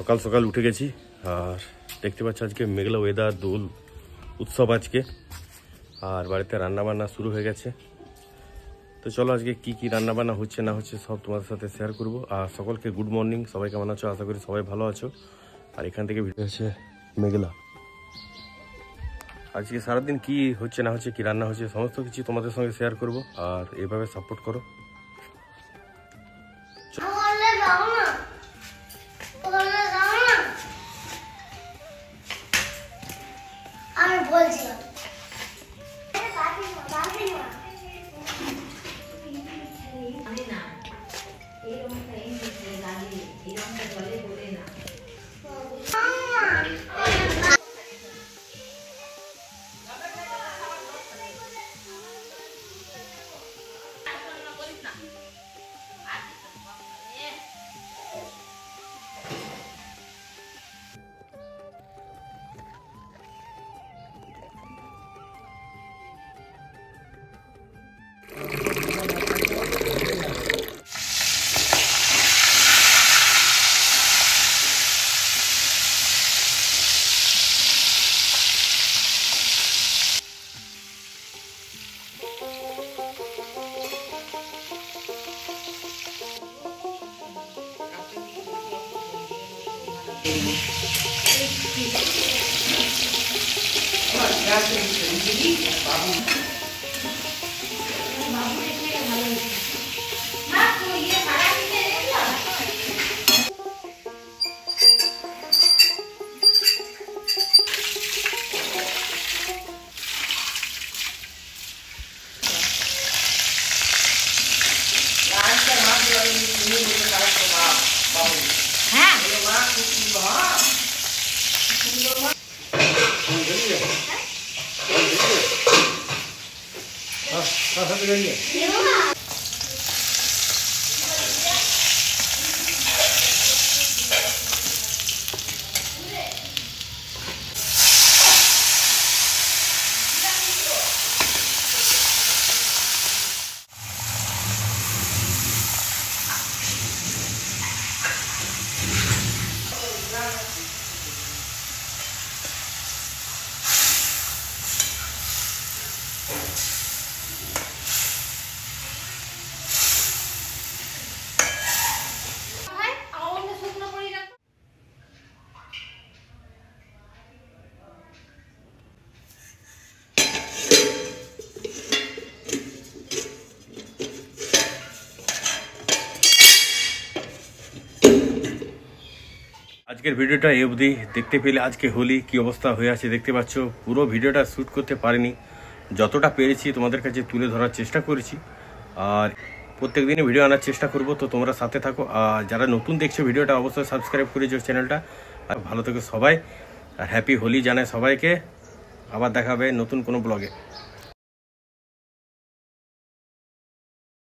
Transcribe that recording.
সকাল সকাল উঠে গেছি আর দেখতে পাচ্ছি আজকে মেঘলা ওয়েদার, দোল উৎসব আজকে। আর বাড়িতে রান্নাবান্না শুরু হয়ে গেছে। তো চলো আজকে কি কি রান্নাবান্না হচ্ছে না হচ্ছে সব তোমাদের সাথে শেয়ার করব। আর সকলকে গুড মর্নিং, সবাই কেমন আছো? আশা করি সবাই ভালো আছো। আর এখান থেকে ভিডিও হচ্ছে মেঘলা। আজকে সারাদিন কি হচ্ছে না হচ্ছে, কি রান্না হচ্ছে, সমস্ত কিছু তোমাদের সঙ্গে শেয়ার করব। আর এভাবে সাপোর্ট করো। আমি বলছিলাম আজকের ভিডিওটা এই অবধি দেখতে পেলে। আজকে হোলি কি অবস্থা হয়ে আছে দেখতে পাচ্ছ। পুরো ভিডিওটা শ্যুট করতে পারিনি, যতটা পেরেছি তোমাদের কাছে তুলে ধরার চেষ্টা করেছি। আর প্রত্যেক দিনই ভিডিও আনার চেষ্টা করব, তো তোমরা সাথে থাকো। আর যারা নতুন দেখছো ভিডিওটা অবশ্যই সাবস্ক্রাইব করে দিও চ্যানেলটা। আর ভালো থেকো সবাই, আর হ্যাপি হোলি জানাই সবাইকে। আবার দেখা হবে নতুন কোনো ব্লগে।